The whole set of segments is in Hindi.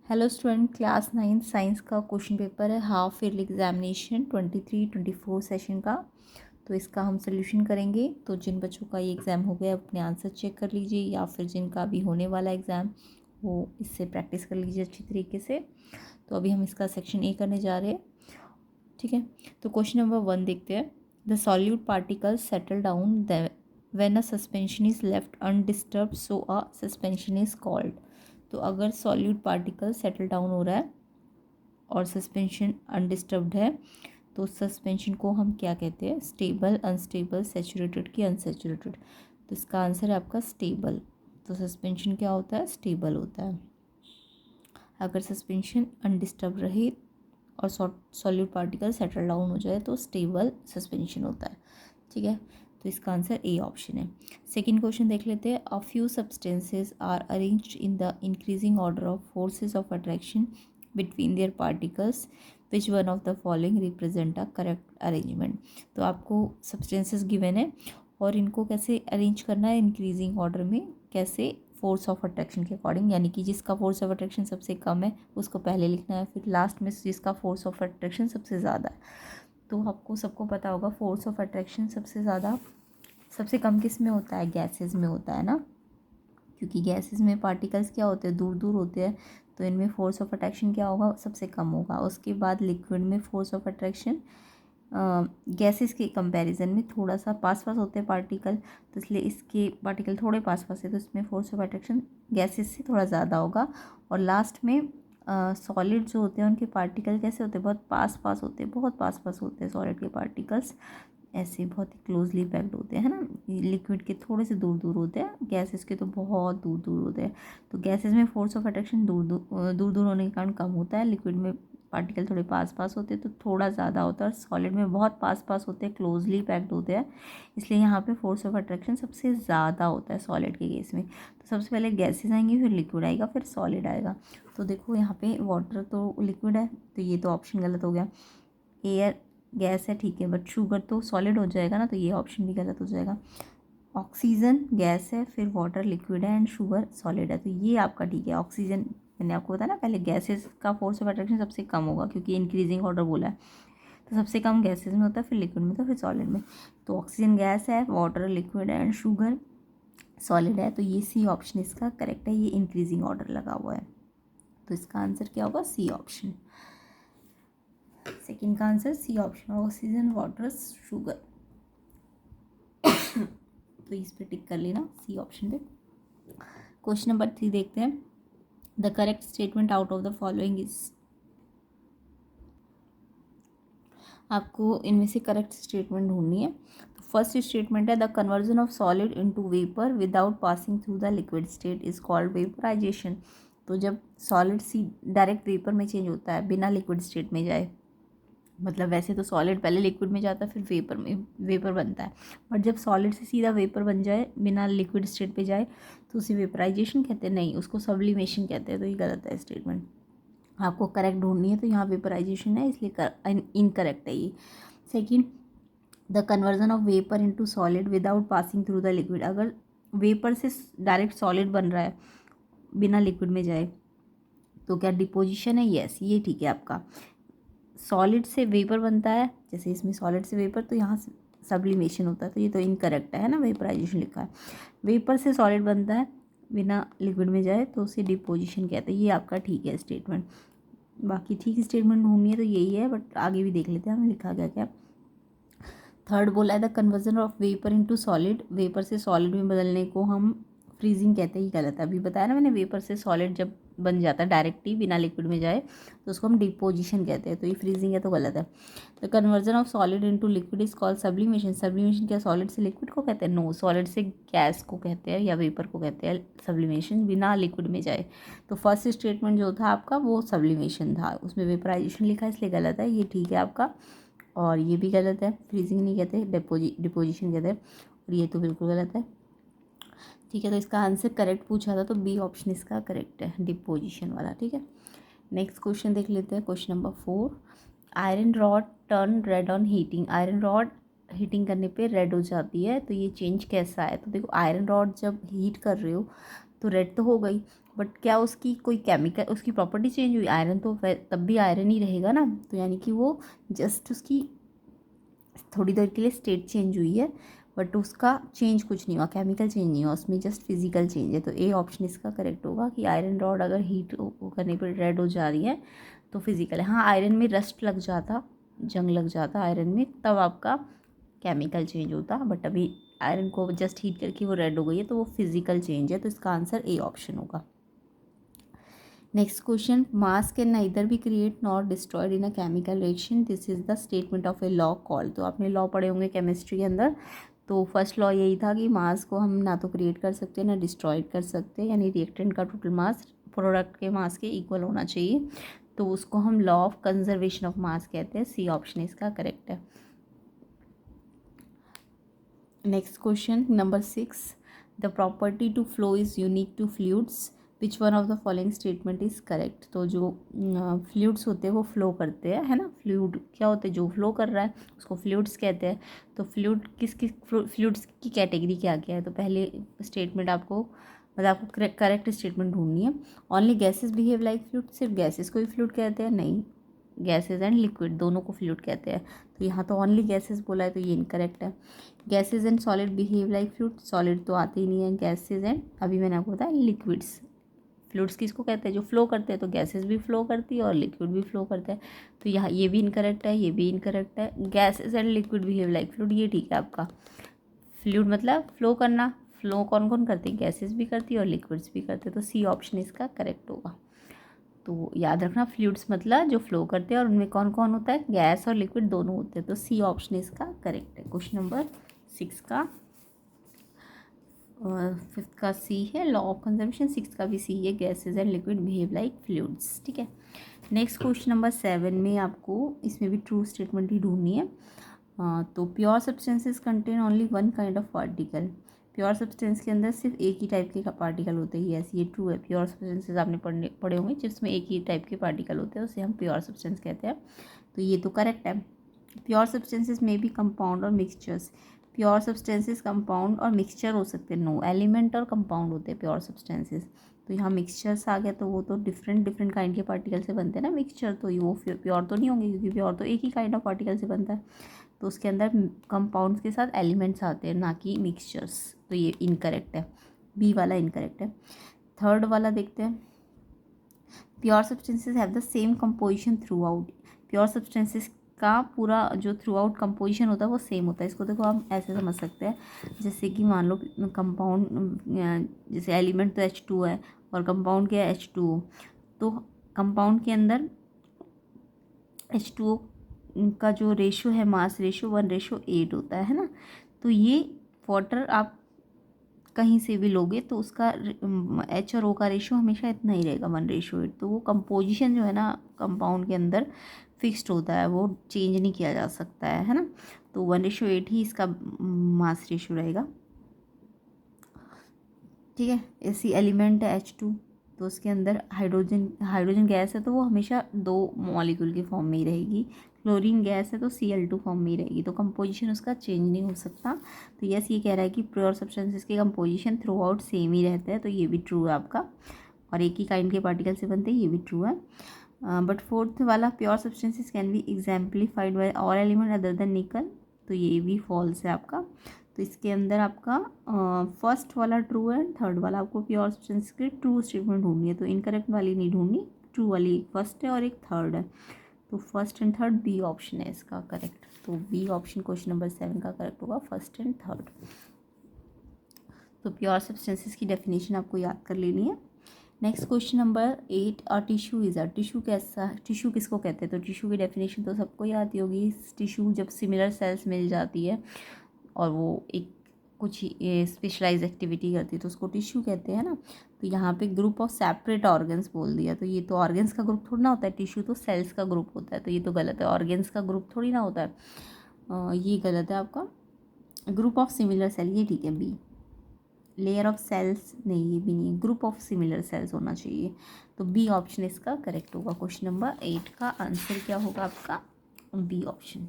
हेलो स्टूडेंट, क्लास 9 साइंस का क्वेश्चन पेपर है, हाफ ईयरली एग्जामिनेशन 23-24 सेशन का। तो इसका हम सोल्यूशन करेंगे। तो जिन बच्चों का ये एग्ज़ाम हो गया अपने आंसर चेक कर लीजिए, या फिर जिनका भी होने वाला एग्ज़ाम वो इससे प्रैक्टिस कर लीजिए अच्छी तरीके से। तो अभी हम इसका सेक्शन ए करने जा रहे हैं, ठीक है। तो क्वेश्चन नंबर 1 देखते हैं। The solute particles settle down when a suspension is left undisturbed, so a suspension is called. तो अगर सॉल्यूट पार्टिकल सेटल डाउन हो रहा है और सस्पेंशन अनडिस्टर्ब्ड है, तो सस्पेंशन को हम क्या कहते हैं? स्टेबल, अनस्टेबल, सैचुरेटेड की अनसैचुरेटेड। तो इसका आंसर है आपका स्टेबल। तो सस्पेंशन क्या होता है? स्टेबल होता है। अगर सस्पेंशन अनडिस्टर्ब रहे और सॉल्यूट पार्टिकल सेटल डाउन हो जाए तो स्टेबल सस्पेंशन होता है, ठीक है। तो इसका आंसर ए ऑप्शन है। सेकेंड क्वेश्चन देख लेते हैं। A few substances are arranged in the increasing order of forces of attraction between their particles, which one of the following represent a correct arrangement. तो आपको सब्सटेंसेस गिवन है और इनको कैसे अरेंज करना है इंक्रीजिंग ऑर्डर में, कैसे? फोर्स ऑफ अट्रैक्शन के अकॉर्डिंग, यानी कि जिसका फोर्स ऑफ अट्रैक्शन सबसे कम है उसको पहले लिखना है, फिर लास्ट में जिसका फोर्स ऑफ अट्रैक्शन सबसे ज़्यादा है। तो आपको सबको पता होगा फोर्स ऑफ अट्रैक्शन सबसे ज़्यादा सबसे कम किस में होता है? गैसेस में होता है ना, क्योंकि गैसेस में पार्टिकल्स क्या होते हैं? दूर दूर होते हैं। तो इनमें फोर्स ऑफ अट्रैक्शन क्या होगा? सबसे कम होगा। उसके बाद लिक्विड में फोर्स ऑफ अट्रैक्शन गैसेस के कंपैरिजन में थोड़ा सा पास पास होते हैं पार्टिकल, तो इसलिए इसके पार्टिकल थोड़े पास पास है, तो इसमें फोर्स ऑफ अट्रैक्शन गैसेस से थोड़ा ज़्यादा होगा। और लास्ट में सॉलिड जो होते हैं उनके पार्टिकल कैसे होते हैं? बहुत पास पास होते हैं, बहुत पास पास होते हैं सॉलिड के पार्टिकल्स, ऐसे बहुत ही क्लोजली पैक्ड होते हैं, है ना। लिक्विड के थोड़े से दूर दूर होते हैं, गैसेस के तो बहुत दूर दूर होते हैं। तो गैसेस में फोर्स ऑफ अट्रैक्शन दूर दूर होने के कारण कम होता है, लिक्विड में पार्टिकल थोड़े पास पास होते हैं तो थोड़ा ज़्यादा होता है, और सॉलिड में बहुत पास पास होते हैं, क्लोजली पैक्ड होते हैं, इसलिए यहाँ पे फोर्स ऑफ अट्रैक्शन सबसे ज़्यादा होता है सॉलिड के केस में। तो सबसे पहले गैसेस आएंगी, फिर लिक्विड आएगा, फिर सॉलिड आएगा। तो देखो यहाँ पे वाटर तो लिक्विड है, तो ये तो ऑप्शन गलत हो गया। एयर गैस है, ठीक है, बट शुगर तो सॉलिड हो जाएगा ना, तो ये ऑप्शन भी गलत हो जाएगा। ऑक्सीजन गैस है, फिर वाटर लिक्विड है, एंड शुगर सॉलिड है, तो ये आपका ठीक है। ऑक्सीजन मैंने आपको बताया ना पहले, गैसेस का फोर्स ऑफ अट्रैक्शन सबसे कम होगा क्योंकि इंक्रीजिंग ऑर्डर बोला है, तो सबसे कम गैसेस में होता है, फिर लिक्विड में होता है, फिर सॉलिड में। तो ऑक्सीजन गैस है, वाटर लिक्विड है, एंड शुगर सॉलिड है, तो ये सी ऑप्शन इसका करेक्ट है। ये इंक्रीजिंग ऑर्डर लगा हुआ है, तो इसका आंसर क्या होगा? C option. सेकेंड का answer C option, oxygen water sugar. तो इस पे टिक कर लेना सी ऑप्शन पे। क्वेश्चन नंबर 3 देखते हैं। The correct statement out of the following is. आपको इनमें से करेक्ट स्टेटमेंट ढूंढनी है। तो फर्स्ट स्टेटमेंट है, the conversion of solid into vapour without passing through the liquid state is called vaporisation. तो जब सॉलिड सी डायरेक्ट वेपर में चेंज होता है बिना लिक्विड स्टेट में जाए, मतलब वैसे तो सॉलिड पहले लिक्विड में जाता है फिर वेपर में वेपर बनता है, बट जब सॉलिड से सीधा वेपर बन जाए बिना लिक्विड स्टेट पे जाए तो उसे वेपराइजेशन कहते हैं? नहीं, उसको सब्लिमेशन कहते हैं। तो ये गलत है स्टेटमेंट। आपको करेक्ट ढूंढनी है, तो यहाँ वेपराइजेशन है, इसलिए इनकरेक्ट है ये। Second, the conversion of vapour into solid without passing through the liquid. अगर वेपर से डायरेक्ट सॉलिड बन रहा है बिना लिक्विड में जाए तो क्या डिपोजिशन है? यस, ये ठीक है आपका। सॉलिड से वेपर बनता है, जैसे इसमें सॉलिड से वेपर, तो यहाँ से सब्लिमेशन होता है, तो ये तो इनकरेक्ट है ना, वेपराइजेशन लिखा है। वेपर से सॉलिड बनता है बिना लिक्विड में जाए तो उसे डिपोजिशन कहते हैं। ये आपका ठीक है स्टेटमेंट। बाकी ठीक स्टेटमेंट ढूंढनी है तो यही है, बट आगे भी देख लेते हैं हमें लिखा गया क्या। थर्ड बोला है, the conversion of vapour into solid. Vapour से सॉलिड में बदलने को हम फ्रीजिंग कहते हैं। ये गलत है, अभी बताया ना मैंने, वेपर से सॉलिड जब बन जाता है डायरेक्ट ही बिना लिक्विड में जाए तो उसको हम डिपोजिशन कहते हैं, तो ये फ्रीजिंग है, तो गलत है। The conversion of solid into liquid is called sublimation. Sublimation क्या सॉलिड से लिक्विड को कहते हैं? नो, सॉलिड से गैस को कहते हैं या वेपर को कहते हैं सब्लिमेशन, बिना लिक्विड में जाए। तो फर्स्ट स्टेटमेंट जो था आपका वो सब्लिमेशन था, उसमें वेपराइजेशन लिखा है इसलिए गलत है, ये ठीक है आपका। और ये भी गलत है, फ्रीजिंग नहीं कहते, डिपोजिशन कहते हैं, और ये तो बिल्कुल गलत है, ठीक है। तो इसका आंसर करेक्ट पूछा था तो बी ऑप्शन इसका करेक्ट है, डिपोजिशन वाला, ठीक है। नेक्स्ट क्वेश्चन देख लेते हैं, question number 4। Iron rod turn red on heating. Iron rod heating करने पे रेड हो जाती है, तो ये चेंज कैसा है? तो देखो आयरन रॉड जब हीट कर रहे हो तो रेड तो हो गई, बट क्या उसकी कोई केमिकल उसकी प्रॉपर्टी चेंज हुई? आयरन तो तब भी आयरन ही रहेगा ना, तो यानी कि वो जस्ट उसकी थोड़ी देर के लिए स्टेट चेंज हुई है, बट उसका चेंज कुछ नहीं हुआ, केमिकल चेंज नहीं हुआ उसमें, जस्ट फिजिकल चेंज है। तो ए ऑप्शन इसका करेक्ट होगा कि आयरन रॉड अगर हीट करने पर रेड हो जा रही है तो फिजिकल है। हाँ, आयरन में रस्ट लग जाता, जंग लग जाता आयरन में, तब आपका केमिकल चेंज होता, बट अभी आयरन को जस्ट हीट करके वो रेड हो गई है तो वो फिजिकल चेंज है, तो इसका आंसर ए ऑप्शन होगा। Next question, mass can neither be create not destroyed in a chemical reaction, this is the statement of a law call. तो आपने लॉ पढ़े होंगे केमिस्ट्री के अंदर, तो फर्स्ट लॉ यही था कि मास को हम ना तो क्रिएट कर सकते ना डिस्ट्रॉयड कर सकते, यानी रिएक्टेंट का टोटल मास प्रोडक्ट के मास के इक्वल होना चाहिए, तो उसको हम law of conservation of mass कहते हैं। सी ऑप्शन इसका करेक्ट है। Next question number 6, the property to flow is unique to fluids, which one of the following statement is correct. तो जो फ्लूइड्स होते हैं वो फ्लो करते हैं, है ना, फ्लूइड क्या होते हैं, जो फ्लो कर रहा है उसको फ्लूइड्स कहते हैं। तो फ्लूइड किस किस फ्लूइड्स की कैटेगरी क्या क्या है? तो पहले स्टेटमेंट आपको मतलब आपको करेक्ट स्टेटमेंट ढूंढनी है। Only gases behave like fluid, सिर्फ गैसेज को ही फ्लूइड कहते हैं? नहीं, गैसेज एंड लिक्विड दोनों को फ्लूइड कहते हैं। तो यहाँ तो ओनली गैसेज बोला है, तो ये इनकरेक्ट है। Gases and solid behave like fluid, solid तो आते ही नहीं है। गैसेज एंड, अभी मैंने आपको बताया लिक्विड्स, फ्लूइड्स किसको कहते हैं? जो फ्लो करते हैं, तो गैसेज भी फ्लो करती है और लिक्विड भी फ्लो करता है, तो यहाँ ये भी इनकरेक्ट है, ये भी इनकरेक्ट है। Gases and liquid behave like fluid, ये ठीक है आपका। फ्लूइड मतलब फ्लो करना, फ्लो कौन कौन करते हैं? गैसेज भी करती है और लिक्विड्स भी करते हैं, तो सी ऑप्शन इसका करेक्ट होगा। तो याद रखना, फ्लूइड्स मतलब जो फ्लो करते हैं और उनमें कौन कौन होता है? गैस और लिक्विड दोनों होते हैं, तो सी ऑप्शन इसका करेक्ट है। क्वेश्चन नंबर 6 का, 5th का सी है लॉ ऑफ कंजर्वेशन, 6th का भी सी है, gases and liquid behave like fluids, ठीक है। नेक्स्ट क्वेश्चन नंबर 7 में आपको इसमें भी ट्रू स्टेटमेंट ही ढूंढनी है। तो pure substances contain only one kind of particle, pure substance के अंदर सिर्फ एक ही टाइप के पार्टिकल होते हैं, यस ये ट्रू है। प्योर सब्सटेंसेस आपने पढ़े होंगे जिसमें एक ही टाइप के पार्टिकल होते हैं, उसे हम प्योर सब्सटेंस कहते हैं, तो ये तो करेक्ट है। प्योर सब्सटेंसेस में भी कंपाउंड और मिक्सचर्स, प्योर सब्सटेंसेस कंपाउंड और मिक्सचर हो सकते हैं, नो, एलिमेंट और कंपाउंड होते हैं प्योर सब्सटेंसेस। तो यहाँ मिक्सचर्स आ गया, तो वो तो डिफरेंट डिफरेंट काइंड के पार्टिकल से बनते हैं ना मिक्सचर, तो वो प्योर तो नहीं होंगे, क्योंकि प्योर तो एक ही काइंड ऑफ पार्टिकल से बनता है, तो उसके अंदर कंपाउंड्स के साथ एलिमेंट्स आते हैं, ना कि मिक्सचर्स, तो ये इनकरेक्ट है, बी वाला इनकरेक्ट है। थर्ड वाला देखते हैं, pure substances have the same composition through out, pure substances का पूरा जो थ्रू आउट कंपोजिशन होता है वो सेम होता है। इसको देखो हम ऐसे समझ सकते हैं, जैसे कि मान लो कंपाउंड, जैसे एलिमेंट तो H2 है और कंपाउंड क्या है H2O, तो कंपाउंड के अंदर H2O का जो रेशो है, मास रेशो 1:8 होता है ना, तो ये वाटर आप कहीं से भी लोगे तो उसका H और O का रेशो हमेशा इतना ही रहेगा 1:8, तो वो कंपोजिशन जो है ना कंपाउंड के अंदर फिक्स्ड होता है, वो चेंज नहीं किया जा सकता है ना, तो 1:8 ही इसका मास रेशो रहेगा, ठीक है। ऐसी एलिमेंट है H2, तो उसके अंदर हाइड्रोजन गैस है, तो वो हमेशा 2 मॉलिक्यूल की फॉर्म में ही रहेगी। क्लोरीन गैस है तो Cl2 फॉर्म में ही रहेगी, तो कंपोजिशन उसका चेंज नहीं हो सकता। तो यस ये कह रहा है कि प्योर सब्सटेंसेस के कंपोजिशन थ्रू आउट सेम ही रहता है, तो ये भी ट्रू है आपका, और एक ही काइंड के पार्टिकल से बनते हैं, ये भी ट्रू है। बट फोर्थ वाला, pure substances can be exemplified by all element other than nickel, तो ये भी फॉल्स है आपका। तो इसके अंदर आपका फर्स्ट वाला ट्रू है, थर्ड वाला आपको प्योर सब्सटेंस की ट्रू स्टेटमेंट ढूंढनी है, तो इनकरेक्ट वाली नहीं ढूंढनी, ट्रू वाली एक फर्स्ट है और एक थर्ड है, तो first and third B option है इसका करेक्ट। तो बी ऑप्शन क्वेश्चन नंबर 7 का करेक्ट होगा, फर्स्ट एंड थर्ड। तो प्योर सब्सटेंसेस की डेफिनेशन आपको याद कर लेनी है। Next question number 8, a tissue is a, tissue कैसा, टिश्यू किसको कहते हैं? तो टिश्यू की डेफिनेशन तो सबको याद ही होगी। टिश्यू जब सिमिलर सेल्स मिल जाती है और वो एक कुछ स्पेशलाइज एक्टिविटी करती है तो उसको टिश्यू कहते हैं ना। तो यहाँ पे ग्रुप ऑफ सेपरेट ऑर्गन्स बोल दिया, तो ये तो ऑर्गन्स का ग्रुप थोड़ी ना होता है, टिश्यू तो सेल्स का ग्रुप होता है, तो ये तो गलत है, ऑर्गन्स का ग्रुप थोड़ी ना होता है, ये गलत है आपका। ग्रुप ऑफ सिमिलर सेल ये ठीक है, बी। लेयर ऑफ सेल्स नहीं, ये भी नहीं, ग्रुप ऑफ सिमिलर सेल्स होना चाहिए, तो बी ऑप्शन इसका करेक्ट होगा। क्वेश्चन नंबर 8 का आंसर क्या होगा आपका? B option.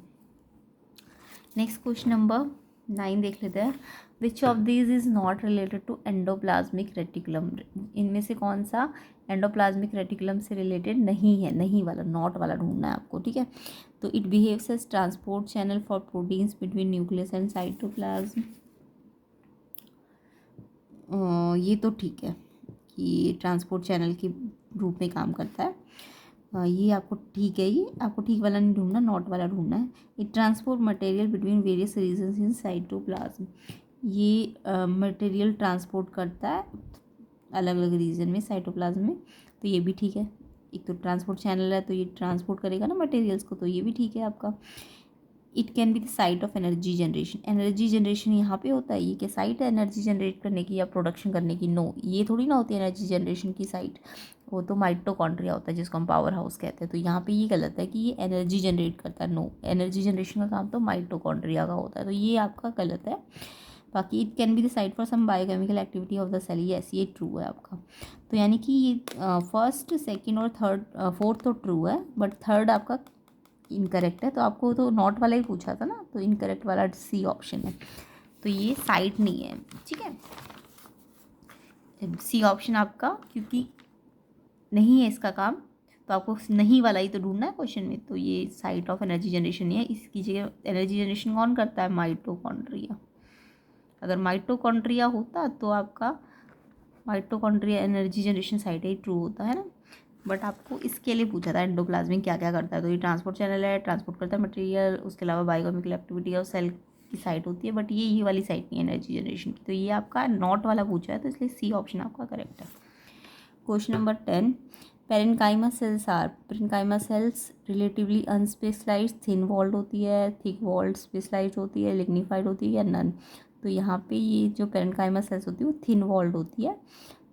Next question number 9 देख लेते हैं। Which of these is not related to endoplasmic reticulum, इनमें से कौन सा एंडोप्लाज्मिक रेटिकुलम से रिलेटेड नहीं है, नहीं वाला, नॉट वाला ढूंढना है आपको, ठीक है। तो it behaves as transport channel for proteins between nucleus and cytoplasm, ये तो ठीक है कि ट्रांसपोर्ट चैनल के रूप में काम करता है, ये आपको ठीक है, ये आपको ठीक वाला नहीं ढूंढना, नॉट वाला ढूंढना है। It transport material between various regions in cytoplasm, ये मटेरियल ट्रांसपोर्ट करता है अलग अलग रीजन में साइटोप्लाज्म में, तो ये भी ठीक है। एक तो ट्रांसपोर्ट चैनल है तो ये ट्रांसपोर्ट करेगा ना मटेरियल्स को, तो ये भी ठीक है आपका। It can be the site of energy generation, energy generation यहाँ पे होता है, ये क्या साइट है एनर्जी जनरेट करने की या प्रोडक्शन करने की? नो, ये थोड़ी ना होती है एनर्जी जनरेशन की साइट, वो तो माइटोकॉन्ड्रिया होता है जिसको हम पावर हाउस कहते हैं। तो यहाँ पे ये गलत है कि ये एनर्जी जनरेट करता है, नो, एनर्जी जनरेशन का काम तो माइटोकॉन्ड्रिया का होता है, तो ये आपका गलत है। बाकी it can be the site for some biochemical activity of the cell, yes ये ट्रू है आपका। तो यानी कि ये फर्स्ट, सेकेंड और थर्ड, फोर्थ तो ट्रू है, बट थर्ड आपका इनकरेक्ट है। तो आपको तो नॉट वाला ही पूछा था ना, तो इनकरेक्ट वाला सी ऑप्शन है, तो ये साइट नहीं है, ठीक है। सी ऑप्शन आपका क्योंकि नहीं है इसका काम, तो आपको नहीं वाला ही तो ढूंढना है क्वेश्चन में, तो ये साइट ऑफ एनर्जी जनरेशन नहीं है। इसकी जगह एनर्जी जनरेशन कौन करता है? माइटोकॉन्ड्रिया। अगर माइटोकॉन्ड्रिया होता तो आपका माइटोकॉन्ड्रिया एनर्जी जनरेशन साइट ही ट्रू होता है ना, बट आपको इसके लिए पूछा था एंडोप्लाज्मिक क्या क्या करता है, तो ये ट्रांसपोर्ट चैनल है, ट्रांसपोर्ट करता है मटेरियल, उसके अलावा बायोकेमिकल एक्टिविटी और सेल की साइट होती है, बट ये वाली साइट नहीं है एनर्जी जनरेशन की, तो ये आपका नॉट वाला पूछा है, तो इसलिए सी ऑप्शन आपका करेक्ट है। Question number 10, parenchyma cells are, parenchyma cells relatively unspecialised, thin walled होती है, थिक वॉल्ड स्पेशलाइज्ड होती है, लिग्निफाइड होती है या नन? तो यहाँ पे ये जो पेरेन्काइमा सेल्स होती है वो थिन वॉल्ड होती है,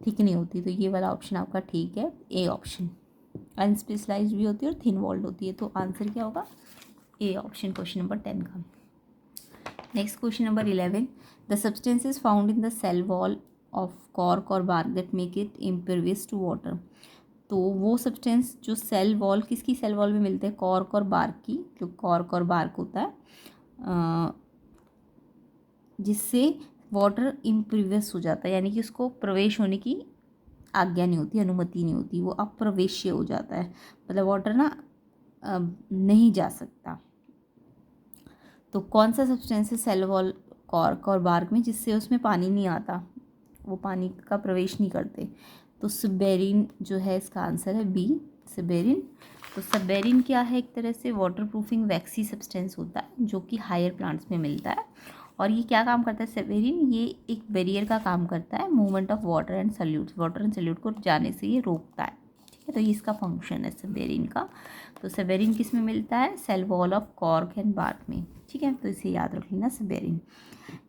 थिक नहीं होती, तो ये वाला ऑप्शन आपका ठीक है, ए ऑप्शन। अनस्पेशलाइज्ड भी होती है और थिन वॉल्ड होती है, तो आंसर क्या होगा? ए ऑप्शन, क्वेश्चन नंबर 10 का। Next question number 11, the substances found in the cell wall of cork और bark that make it impervious to water, तो वो सब्सटेंस जो सेल वॉल, किसकी सेल वॉल में मिलते हैं? कॉर्क और बार्क की, जो कॉर्क और बार्क होता है, जिससे वाटर इम्परवियस हो जाता है, यानी कि उसको प्रवेश होने की आज्ञा नहीं होती, अनुमति नहीं होती, वो अप्रवेश्य हो जाता है, मतलब वाटर ना नहीं जा सकता। तो कौन सा सब्सटेंस है सेल वॉल कॉर्क और बार्क में जिससे उसमें पानी नहीं आता, वो पानी का प्रवेश नहीं करते? तो सिबेरिन जो है इसका आंसर है बी, सिबेरिन। तो सिबेरिन क्या है? एक तरह से वाटर प्रूफिंग वैक्सी सब्सटेंस होता है जो कि हायर प्लांट्स में मिलता है, और ये क्या काम करता है सिबेरिन? ये एक बैरियर का काम करता है, movement of water and solutes, water and solute को जाने से ये रोकता है, ठीक है। तो ये इसका फंक्शन है सिबेरिन का। तो सिबेरिन किस में मिलता है? Cell wall of cork and bark में, ठीक है, तो इसे याद रख लेना suberin.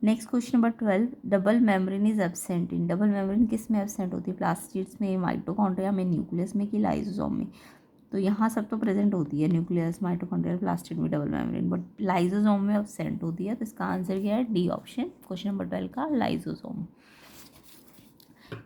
Next question number 12, double membrane is absent in, double membrane किस में एब्सेंट होती है? प्लास्टिड्स में, माइटोकॉन्ड्रिया में, न्यूक्लियस में कि लाइसोसोम में? तो यहाँ सब तो प्रेजेंट होती है, न्यूक्लियस, माइटोकॉन्ड्रिया, प्लास्टिड में डबल मेम्ब्रेन, बट लाइसोसोम में एब्सेंट होती है, तो इसका आंसर क्या है? डी ऑप्शन, क्वेश्चन नंबर 12 का लाइसोसोम।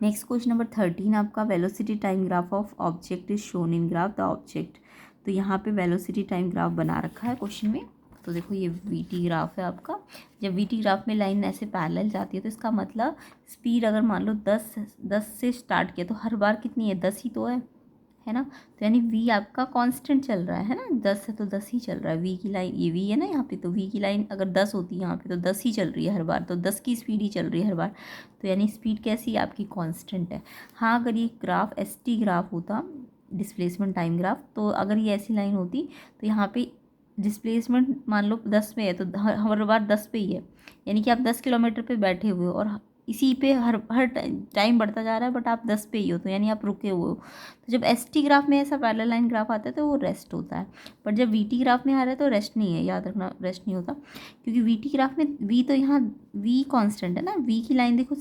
नेक्स्ट क्वेश्चन नंबर 13 आपका, velocity time graph of object is shown in graph the object, तो यहाँ पे वेलोसिटी टाइम ग्राफ बना रखा है क्वेश्चन में। तो देखो ये वीटी ग्राफ है आपका, जब वीटी ग्राफ में लाइन ऐसे पैरेलल जाती है तो इसका मतलब स्पीड अगर मान लो 10 से स्टार्ट किया तो हर बार कितनी है? 10 ही तो है ना, तो यानी वी आपका कांस्टेंट चल रहा है ना, 10 है तो 10 ही चल रहा है, वी की लाइन, ये वी है ना यहाँ पे, तो वी की लाइन अगर 10 होती है यहाँ पे तो 10 ही चल रही है हर बार, तो 10 की स्पीड ही चल रही है हर बार, तो यानी स्पीड कैसी है आपकी? कांस्टेंट है। हाँ, अगर ये ग्राफ एसटी ग्राफ होता, डिस्प्लेसमेंट टाइम ग्राफ, तो अगर ये ऐसी लाइन होती तो यहाँ पे डिस्प्लेसमेंट मान लो 10 पे है तो हर बार 10 पे ही है, यानी कि आप 10 किलोमीटर पे बैठे हुए हो और इसी पे हर हर टाइम बढ़ता जा रहा है, बट आप 10 पे ही हो, तो यानी आप रुके हुए हो। तो जब एस टी ग्राफ में ऐसा पैरेलल लाइन ग्राफ आता है तो वो रेस्ट होता है, बट जब वी टी ग्राफ में आ रहा है तो रेस्ट नहीं है, याद रखना, रेस्ट नहीं होता, क्योंकि वी टी ग्राफ में वी तो यहाँ वी कांस्टेंट है ना, वी की लाइन देखो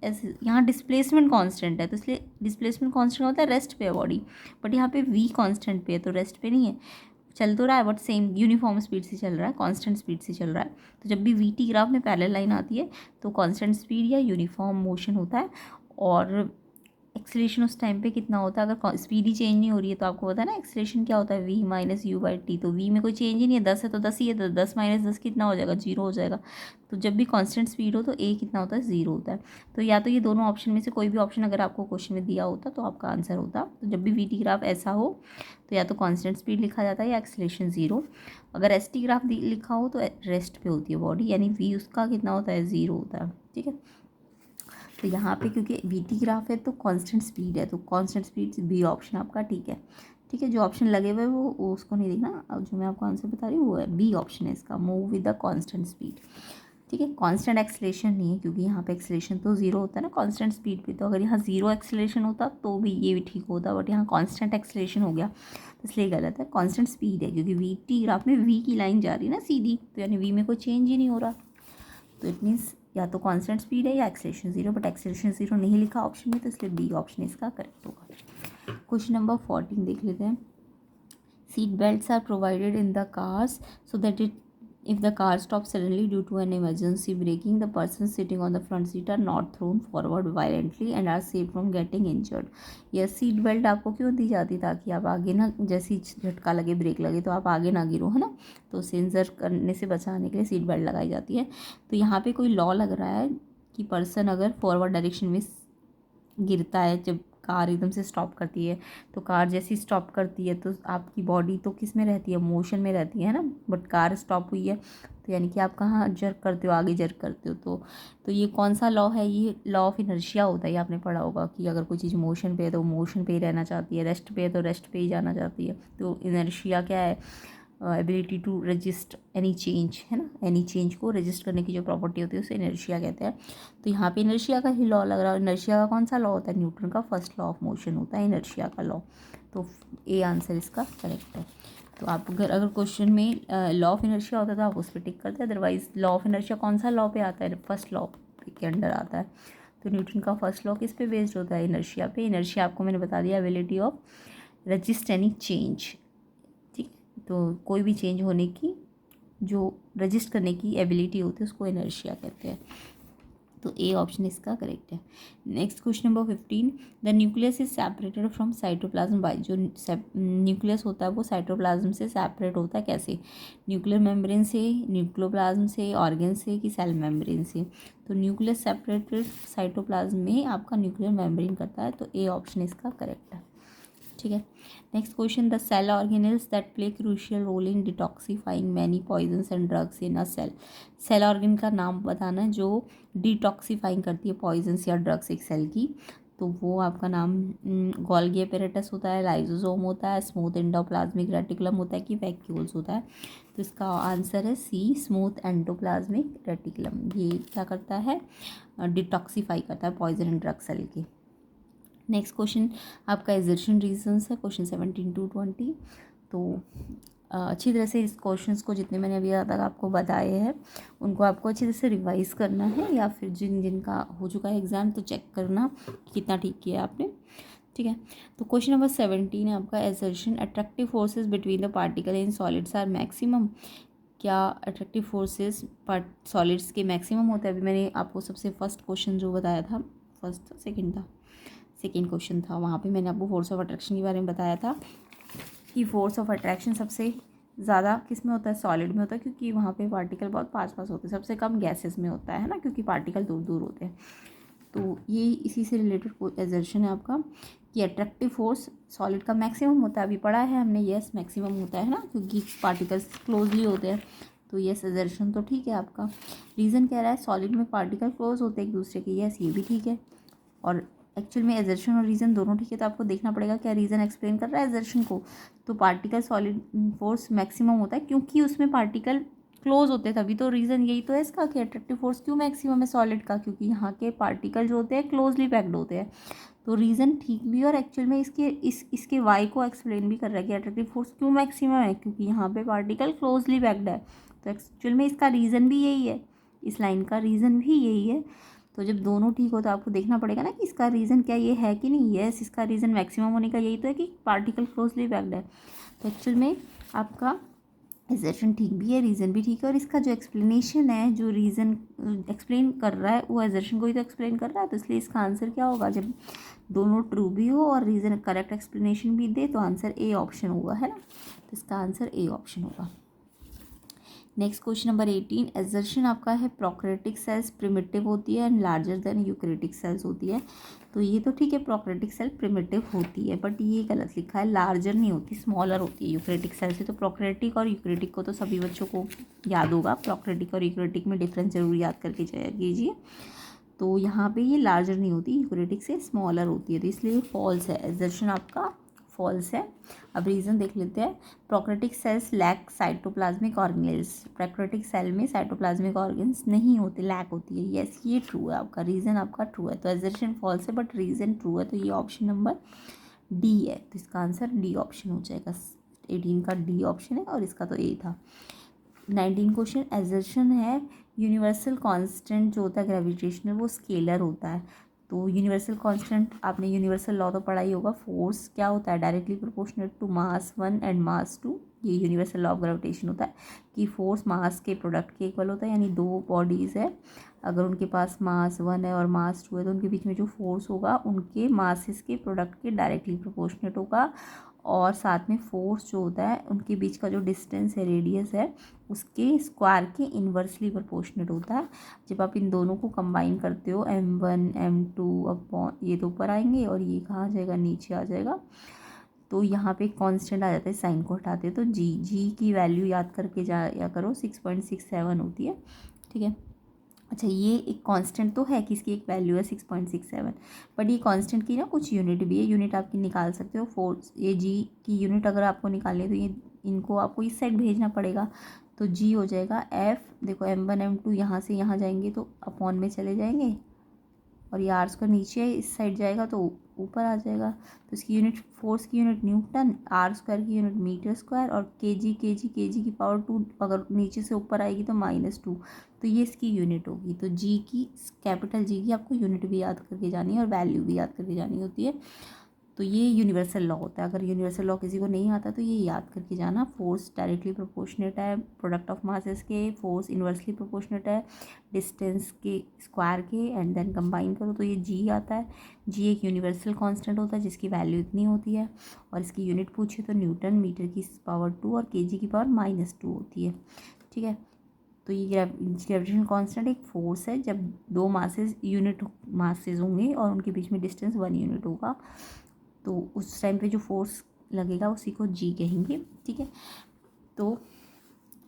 ऐसे, यहाँ डिस्प्लेसमेंट कांस्टेंट है, तो इसलिए डिस्प्लेसमेंट कांस्टेंट होता है रेस्ट पे है बॉडी, बट यहाँ पे वी कांस्टेंट पे है तो रेस्ट पे नहीं है, चल तो रहा है बट सेम यूनिफॉर्म स्पीड से चल रहा है, कांस्टेंट स्पीड से चल रहा है। तो जब भी वी टी ग्राफ में पैरेलल लाइन आती है तो कांस्टेंट स्पीड या यूनिफॉर्म मोशन होता है, और एक्सेलरेशन उस टाइम पे कितना होता है, अगर स्पीड ही चेंज नहीं हो रही है तो आपको पता है ना एक्सेलरेशन क्या होता है, v minus you by T. तो v में कोई चेंज ही नहीं है, 10 है तो 10 ही है, तो 10 माइनस 10 कितना हो जाएगा, 0 हो जाएगा। तो जब भी कांस्टेंट स्पीड हो तो a कितना होता है, 0 होता है। तो या तो ये दोनों ऑप्शन में से कोई भी ऑप्शन अगर आपको क्वेश्चन में दिया होता तो आपका आंसर होता। तो जब भी वी टी ग्राफ ऐसा हो तो या तो कांस्टेंट स्पीड लिखा जाता है या एक्सेलरेशन 0। अगर एस टी ग्राफ लिखा हो तो रेस्ट पे होती है बॉडी, यानी v उसका कितना होता है, 0 होता है। ठीक है, तो यहाँ पे क्योंकि वी टी ग्राफ है तो कांस्टेंट स्पीड है, तो कांस्टेंट स्पीड बी ऑप्शन आपका ठीक है। ठीक है, जो ऑप्शन लगे हुए वो उसको नहीं देखना, अब जो मैं आपको आंसर बता रही हूँ वो है बी ऑप्शन है इसका, move with the constant speed. ठीक है, कांस्टेंट एक्सेलरेशन नहीं है क्योंकि यहाँ पे एक्सेलरेशन तो 0 होता है ना कांस्टेंट स्पीड पे, तो अगर यहाँ 0 एक्सेलरेशन होता तो भी ये भी ठीक होता, बट यहाँ कांस्टेंट एक्सेलरेशन हो गया तो इसलिए गलत है। कांस्टेंट स्पीड है क्योंकि वी टी ग्राफ में वी की लाइन जा रही है ना सीधी, तो यानी वी में कोई चेंज ही नहीं हो रहा, तो इट मीन्स या तो कांस्टेंट स्पीड है या एक्सेलरेशन 0, बट एक्सेलरेशन 0 नहीं लिखा ऑप्शन में तो इसलिए बी ऑप्शन इसका करेक्ट होगा। क्वेश्चन नंबर 14 देख लेते हैं। Seat belts are provided in the cars so that it if the car stops suddenly due to an emergency braking, the person sitting on the front seat are not thrown forward violently and are safe from getting injured। यह सीट बेल्ट आपको क्यों दी जाती, ताकि आप आगे ना, जैसे झटका लगे ब्रेक लगे तो आप आगे ना गिरो, है ना, तो सेंसर करने से बचाने के लिए सीट बेल्ट लगाई जाती है। तो यहाँ पे कोई लॉ लग रहा है कि पर्सन अगर फॉरवर्ड डायरेक्शन में गिरता है, जब कार एकदम से स्टॉप करती है, तो कार जैसी स्टॉप करती है तो आपकी बॉडी तो किस में रहती है, मोशन में रहती है ना, बट कार स्टॉप हुई है तो यानी कि आप कहाँ जर्क करते हो, आगे जर्क करते हो। तो ये कौन सा लॉ है, ये लॉ ऑफ इनर्शिया होता है, ये आपने पढ़ा होगा कि अगर कोई चीज़ मोशन पे है तो मोशन पे ही रहना चाहती है, रेस्ट पे है तो रेस्ट पे ही जाना चाहती है। तो इनर्शिया क्या है, ability to resist any change, है ना, एनी चेंज को रजिस्ट करने की जो प्रॉपर्टी होती है उसे इनर्शिया कहते हैं। तो यहाँ पे इनर्शिया का ही लॉ लग रहा है। इनर्शिया का कौन सा लॉ होता है, न्यूटन का फर्स्ट लॉ ऑफ मोशन होता है इनर्शिया का लॉ, तो ए आंसर इसका करेक्ट है। तो आप अगर क्वेश्चन में लॉ ऑफ इनर्शिया होता है तो आप उस पर टिक करते हैं, अदरवाइज लॉ ऑफ इनर्शिया कौन सा लॉ पे आता है, फर्स्ट लॉ के अंडर आता है। तो न्यूटन का फर्स्ट लॉ किस पे बेस्ड होता है, इनर्शिया पे। इनर्शिया आपको मैंने बता दिया, ability of resist any change. ठीक, तो कोई भी चेंज होने की जो रजिस्ट करने की एबिलिटी होती है उसको इनर्शिया कहते हैं। तो ए ऑप्शन इसका करेक्ट है। Next question number 15, the nucleus is separated from cytoplasm by. जो न्यूक्लियस होता है वो साइटोप्लाज्म से सेपरेट होता है कैसे, न्यूक्लियर मेम्ब्रेन से, न्यूक्लियोप्लाज्म से, ऑर्गन से, कि सेल मेम्ब्रेन से। तो न्यूक्लियस सेपरेटेड साइटोप्लाज्म में आपका न्यूक्लियर मेम्ब्रेन करता है, तो ए ऑप्शन इसका करेक्ट है। ठीक है, next question, the cell organelles that play crucial role in detoxifying many poisons and drugs in a cell. Cell organ का नाम बताना है जो डिटॉक्सीफाइंग करती है पॉइजन्स या ड्रग्स एक सेल की। तो वो आपका नाम गोल्गी एपेरेटस होता है, लाइजोसोम होता है, स्मूथ एंडोप्लाज्मिक रेटिकुलम होता है, कि वैक्यूल्स होता है। तो इसका आंसर है सी, स्मूथ एंडोप्लाज्मिक रेटिकुलम। ये क्या करता है, डिटॉक्सीफाई करता है पॉइजन एंड ड्रग सेल की। नेक्स्ट क्वेश्चन आपका एजर्शन रीजंस है, क्वेश्चन 17 to 20। तो अच्छी तरह से इस क्वेश्चंस को जितने मैंने अभी तक आपको बताए हैं उनको आपको अच्छी तरह से रिवाइज करना है, या फिर जिनका हो चुका है एग्ज़ाम तो चेक करना कितना ठीक किया आपने। ठीक है, तो क्वेश्चन नंबर 17 है आपका, assertion attractive forces between the particle in solids are maximum. क्या अट्रैक्टिव फोर्सेज सॉलिड्स के मैक्सिमम होता है। अभी मैंने आपको सबसे फर्स्ट क्वेश्चन जो बताया था, फर्स्ट सेकेंड क्वेश्चन था, वहाँ पे मैंने आपको फोर्स ऑफ अट्रैक्शन के बारे में बताया था कि फोर्स ऑफ अट्रैक्शन सबसे ज़्यादा किस में होता है, सॉलिड में होता है, क्योंकि वहाँ पे पार्टिकल बहुत पास होते हैं। सबसे कम गैसेस में होता है ना, क्योंकि पार्टिकल दूर दूर होते हैं। तो ये इसी से रिलेटेड एजर्शन है आपका कि अट्रैक्टिव फोर्स सॉलिड का मैक्सिमम होता है। अभी पढ़ा है हमने, यस मैक्सिमम होता है ना, क्योंकि पार्टिकल्स क्लोजली होते हैं। तो यस एजर्शन तो ठीक है आपका। रीज़न कह रहा है सॉलिड में पार्टिकल क्लोज होते हैं एक दूसरे के, यस ये भी ठीक है। और एक्चुअल में एजर्शन और रीज़न दोनों ठीक है, तो आपको देखना पड़ेगा क्या रीज़न एक्सप्लेन कर रहा है एजर्शन को। तो पार्टिकल सॉलिड फोर्स मैक्सिमम होता है क्योंकि उसमें पार्टिकल क्लोज होते हैं, तभी तो रीज़न यही तो है इसका कि अट्रैक्टिव फोर्स क्यों मैक्सिमम है सॉलिड का, क्योंकि यहाँ के पार्टिकल जो होते हैं क्लोजली पैक्ड होते हैं। तो रीज़न ठीक भी, और एक्चुअल में इसके वाई को एक्सप्लेन भी कर रहा है कि अट्रैक्टिव फोर्स क्यों मैक्सिमम है, क्योंकि यहाँ पे पार्टिकल क्लोजली पैक्ड है। तो एक्चुअल में इसका रीज़न भी यही है, इस लाइन का रीज़न भी यही है। तो जब दोनों ठीक हो तो आपको देखना पड़ेगा ना कि इसका रीज़न क्या ये है कि नहीं। यस, इसका रीज़न मैक्सिमम होने का यही तो है कि पार्टिकल क्लोजली पैक्ड है। तो एक्चुअल में आपका एजर्शन ठीक भी है, रीज़न भी ठीक है, और इसका जो एक्सप्लेनेशन है, जो रीज़न एक्सप्लेन कर रहा है वो एजर्शन को ही तो एक्सप्लेन कर रहा है, तो इसलिए इसका आंसर क्या होगा, जब दोनों ट्रू भी हो और रीज़न करेक्ट एक्सप्लेनेशन भी दे तो आंसर ए ऑप्शन होगा, है ना। तो इसका आंसर ए ऑप्शन होगा। नेक्स्ट क्वेश्चन नंबर 18, एजर्शन आपका है प्रोकैरियोटिक सेल्स प्रिमिटिव होती है and larger than eukaryotic cells होती है। तो ये तो ठीक है, प्रोकैरियोटिक सेल प्रिमिटिव होती है, बट ये गलत लिखा है, लार्जर नहीं होती, स्मॉलर होती है यूकैरियोटिक सेल से। तो प्रोकैरियोटिक और यूकैरियोटिक को तो सभी बच्चों को याद होगा, प्रोकैरियोटिक और यूकैरियोटिक में डिफरेंस जरूर याद करके कीजिए। तो यहाँ पे ये लार्जर नहीं होती, यूकैरियोटिक से स्मॉलर होती है, तो इसलिए फॉल्स है, एजर्शन आपका फॉल्स है। अब रीज़न देख लेते हैं। Prokaryotic cells lack cytoplasmic organelles, prokaryotic cell में साइटोप्लाज्मिक ऑर्गन्स नहीं होते, लैक होती है। यस, ये ट्रू है आपका, रीज़न आपका ट्रू है, तो एजर्शन फॉल्स है बट रीज़न ट्रू है, तो ये ऑप्शन नंबर डी है। तो इसका आंसर डी ऑप्शन हो जाएगा, 18 का डी ऑप्शन है और इसका तो ए था। 19 क्वेश्चन, एजर्शन है यूनिवर्सल कांस्टेंट जो होता है ग्रेविटेशनल वो स्केलर होता है। तो यूनिवर्सल कांस्टेंट, आपने यूनिवर्सल लॉ तो पढ़ा ही होगा, फोर्स क्या होता है, directly proportional to mass 1 and mass 2। ये यूनिवर्सल लॉ ऑफ ग्रेविटेशन होता है कि फोर्स मास के प्रोडक्ट के इक्वल होता है, यानी दो बॉडीज़ है, अगर उनके पास मास 1 है और मास 2 है तो उनके बीच में जो फोर्स होगा उनके मासेस के प्रोडक्ट के डायरेक्टली प्रोपोर्शनेट होगा, और साथ में फोर्स जो होता है उनके बीच का जो डिस्टेंस है, रेडियस है, उसके स्क्वायर के इन्वर्सली प्रोपोर्शनेट होता है। जब आप इन दोनों को कंबाइन करते हो, m1 m2 अपॉन, ये तो ऊपर आएंगे और ये कहाँ आ जाएगा, नीचे आ जाएगा, तो यहाँ पे कांस्टेंट आ जाता है, साइन को हटाते हैं तो जी की वैल्यू याद करके जाया करो, 6.67 होती है, ठीक है। अच्छा, ये एक कांस्टेंट तो है कि इसकी एक वैल्यू है 6.67, बट ये कांस्टेंट की ना कुछ यूनिट भी है, यूनिट आपकी निकाल सकते हो, फोर्स, ये जी की यूनिट अगर आपको निकालनी है तो ये इनको आपको इस साइड भेजना पड़ेगा, तो जी हो जाएगा एफ, देखो m1 m2 यहाँ से यहाँ जाएंगे तो अपॉन में चले जाएंगे, और ये आर स्क्वायर नीचे इस साइड जाएगा तो ऊपर आ जाएगा, तो इसकी यूनिट, फोर्स की यूनिट न्यूटन, आर स्क्वायर की यूनिट मीटर स्क्वायर, और केजी की पावर 2 अगर नीचे से ऊपर आएगी तो -2, तो ये इसकी यूनिट होगी। तो जी की, कैपिटल जी की आपको यूनिट भी याद करके जानी है और वैल्यू भी याद करके जानी होती है। तो ये यूनिवर्सल लॉ होता है, अगर यूनिवर्सल लॉ किसी को नहीं आता तो ये याद करके जाना, फोर्स डायरेक्टली प्रोपोर्शनेट है प्रोडक्ट ऑफ मासेस के, फोर्स इन्वर्सली प्रोपोर्शनेट है डिस्टेंस के स्क्वायर के, एंड देन कंबाइन करो तो ये जी आता है। जी एक यूनिवर्सल कांस्टेंट होता है जिसकी वैल्यू इतनी होती है, और इसकी यूनिट पूछे तो न्यूटन मीटर की पावर 2 और केजी की पावर -2 होती है, ठीक है। तो ये ग्रेविटेशन कांस्टेंट एक फोर्स है, जब दो मासेस होंगे और उनके बीच में डिस्टेंस 1 यूनिट होगा, तो उस टाइम पे जो फोर्स लगेगा उसी को जी कहेंगे, ठीक है। तो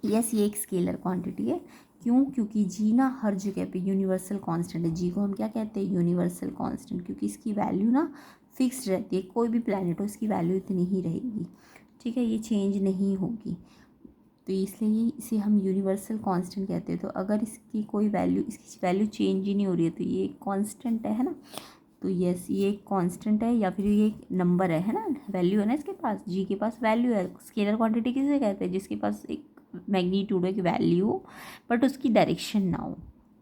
यस, ये एक स्केलर क्वांटिटी है, क्यों, क्योंकि जी ना हर जगह पे यूनिवर्सल कांस्टेंट है, जी को हम क्या कहते हैं, यूनिवर्सल कांस्टेंट, क्योंकि इसकी वैल्यू ना फिक्स्ड रहती है, कोई भी प्लैनेट हो इसकी वैल्यू इतनी ही रहेगी, ठीक है, ये चेंज नहीं होगी, तो इसलिए इसे हम यूनिवर्सल कांस्टेंट कहते हैं। तो अगर इसकी कोई वैल्यू, इसकी वैल्यू चेंज ही नहीं हो रही है तो ये एक कांस्टेंट है ना। तो यस, ये एक कांस्टेंट है या फिर ये एक नंबर है ना, वैल्यू है ना इसके पास, जी के पास वैल्यू है। स्केलर क्वांटिटी किसे कहते हैं, जिसके पास एक मैग्नीट्यूड है, की वैल्यू बट उसकी डायरेक्शन ना हो,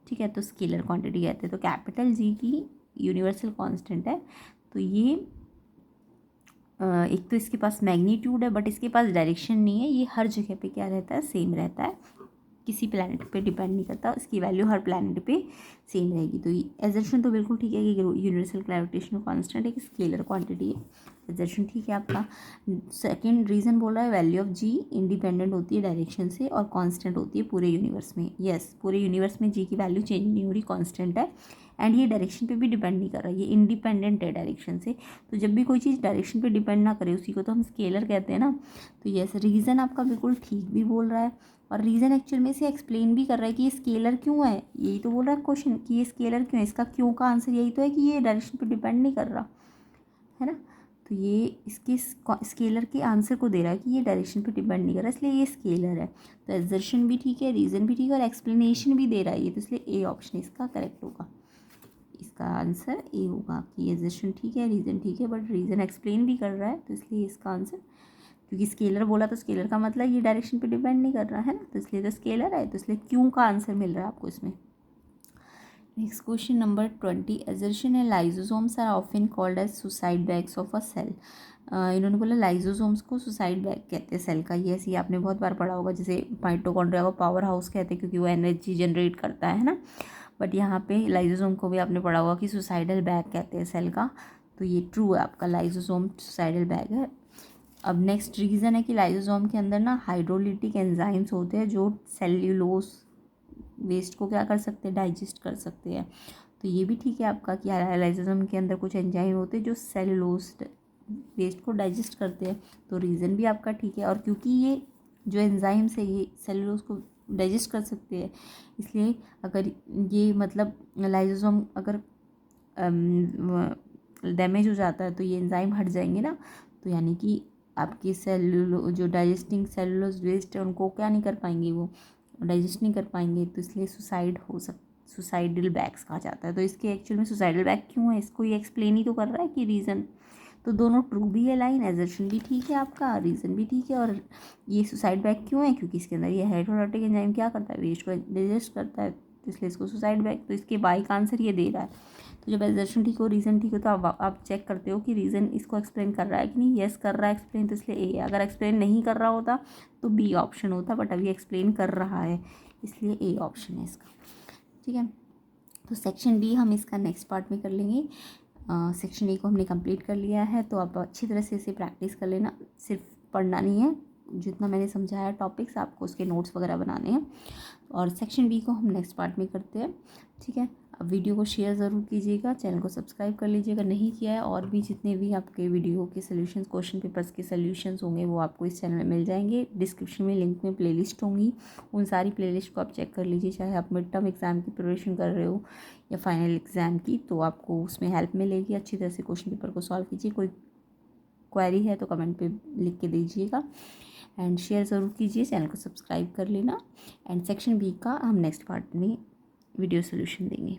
ठीक है, तो स्केलर क्वांटिटी कहते हैं। तो कैपिटल जी की यूनिवर्सल कांस्टेंट है, तो ये एक तो इसके पास मैग्नीट्यूड है बट इसके पास डायरेक्शन नहीं है, ये हर जगह पे क्या रहता है, सेम रहता है, किसी प्लैनेट पे डिपेंड नहीं करता, इसकी वैल्यू हर प्लैनेट पे सेम रहेगी। तो एजर्शन तो बिल्कुल ठीक है कि यूनिवर्सल ग्रेविटेशनल कांस्टेंट एक स्केलर क्वांटिटी है, एजर्शन ठीक है आपका। सेकंड रीज़न बोल रहा है वैल्यू ऑफ जी इंडिपेंडेंट होती है डायरेक्शन से और कांस्टेंट होती है पूरे यूनिवर्स में। यस, पूरे यूनिवर्स में जी की वैल्यू चेंज नहीं हो रही, कांस्टेंट है, एंड ये डायरेक्शन पे भी डिपेंड नहीं कर रहा, ये इंडिपेंडेंट है डायरेक्शन से। तो जब भी कोई चीज़ डायरेक्शन पे डिपेंड ना करे उसी को तो हम स्केलर कहते हैं ना। तो यस, रीज़न आपका बिल्कुल ठीक भी बोल रहा है, और रीज़न एक्चुअल में से एक्सप्लेन भी कर रहा है कि ये स्केलर क्यों है, यही तो बोल रहा है क्वेश्चन कि ये स्केलर क्यों है, इसका क्यों का आंसर यही तो है कि ये डायरेक्शन पे डिपेंड नहीं कर रहा है ना। तो ये इसके स्केलर के आंसर को दे रहा है कि ये डायरेक्शन पे डिपेंड नहीं कर रहा, इसलिए ये स्केलर है। तो एजर्शन भी ठीक है, रीज़न भी ठीक है, और एक्सप्लेनेशन भी दे रहा है ये, तो इसलिए ए ऑप्शन इसका करेक्ट होगा, इसका आंसर ए होगा कि एजर्शन ठीक है, रीज़न ठीक है, बट रीज़न एक्सप्लेन भी कर रहा है, तो इसलिए इसका आंसर, क्योंकि स्केलर बोला तो स्केलर का मतलब ये डायरेक्शन पे डिपेंड नहीं कर रहा है ना, तो इसलिए तो स्केलर है, तो इसलिए क्यों का आंसर मिल रहा है आपको इसमें। नेक्स्ट क्वेश्चन नंबर 20, एजर्शन है lysosomes are often called as suicide bags of a cell. इन्होंने बोला लाइजोसोम्स को सुसाइड बैग कहते हैं सेल का। ये ऐसे ही आपने बहुत बार पढ़ा होगा, जैसे माइटोकॉन्ड्रिया को पावर हाउस कहते हैं क्योंकि वो एनर्जी जनरेट करता है ना। बट यहाँ पे लाइजोसोम को भी आपने पढ़ा होगा कि सुसाइडल बैग कहते हैं सेल का। तो ये ट्रू है, आपका लाइजोसोम सुसाइडल बैग है। अब नेक्स्ट रीज़न है कि लाइजोसोम के अंदर ना हाइड्रोलिटिक एंजाइम्स होते हैं जो सेल्यूलोज वेस्ट को क्या कर सकते हैं, डाइजेस्ट कर सकते हैं। तो ये भी ठीक है आपका कि लाइजोसोम के अंदर कुछ एंजाइम होते हैं जो सेल्यूलोज वेस्ट को डाइजेस्ट करते हैं। तो रीज़न भी आपका ठीक है। और क्योंकि ये जो एंजाइम्स है ये सेल्यूलोज को डाइजेस्ट कर सकते हैं, इसलिए अगर ये मतलब लाइजोसोम अगर डैमेज हो जाता है तो ये एंजाइम हट जाएंगे ना। तो यानी कि आपकी सेल्यूलो जो डाइजेस्टिंग सेल्यूलोज वेस्ट है उनको क्या नहीं कर पाएंगे, वो डाइजेस्ट नहीं कर पाएंगे। तो इसलिए सुसाइडल बैग्स कहा जाता है। तो इसके एक्चुअल में सुसाइडल बैग क्यों है, इसको ये एक्सप्लेन ही तो कर रहा है कि रीज़न। तो दोनों ट्रू भी है, लाइन एजर्शन भी ठीक है आपका, रीज़न भी ठीक है। और ये सुसाइड बैग क्यों है, क्योंकि इसके अंदर ये हाइड्रोलाइटिक एंजाइम क्या करता है, वेस्ट को डाइजेस्ट करता है, तो इसलिए इसको सुसाइड बैग। तो इसके बाई का आंसर ये दे रहा है। तो जब एजर्शन ठीक हो रीज़न ठीक हो तो आप चेक करते हो कि रीज़न इसको एक्सप्लेन कर रहा है कि नहीं। येस कर रहा है एक्सप्लेन, तो इसलिए ए। अगर एक्सप्लेन नहीं कर रहा होता तो बी ऑप्शन होता, बट अभी एक्सप्लेन कर रहा है इसलिए ए ऑप्शन है इसका। ठीक है, तो सेक्शन बी हम इसका नेक्स्ट पार्ट में कर लेंगे। सेक्शन ए को हमने कंप्लीट कर लिया है, तो आप अच्छी तरह से इसे प्रैक्टिस कर लेना। सिर्फ पढ़ना नहीं है, जितना मैंने समझाया टॉपिक्स आपको उसके नोट्स वगैरह बनाने हैं। और सेक्शन बी को हम नेक्स्ट पार्ट में करते हैं। ठीक है, अब वीडियो को शेयर ज़रूर कीजिएगा, चैनल को सब्सक्राइब कर लीजिएगा नहीं किया है। और भी जितने भी आपके वीडियो के सोल्यूशंस, क्वेश्चन पेपर्स के सोल्यूशंस होंगे वो आपको इस चैनल में मिल जाएंगे। डिस्क्रिप्शन में लिंक में प्लेलिस्ट होंगी, उन सारी प्लेलिस्ट को आप चेक कर लीजिए। चाहे आप मिड टर्म एग्ज़ाम की प्रिपरेशन कर रहे हो या फाइनल एग्ज़ाम की, तो आपको उसमें हेल्प मिलेगी। अच्छी तरह से क्वेश्चन पेपर को सॉल्व कीजिए। कोई क्वेरी है तो कमेंट पे लिख के दीजिएगा एंड शेयर ज़रूर कीजिए, चैनल को सब्सक्राइब कर लेना। एंड सेक्शन बी का हम नेक्स्ट पार्ट में वीडियो सोल्यूशन देंगे।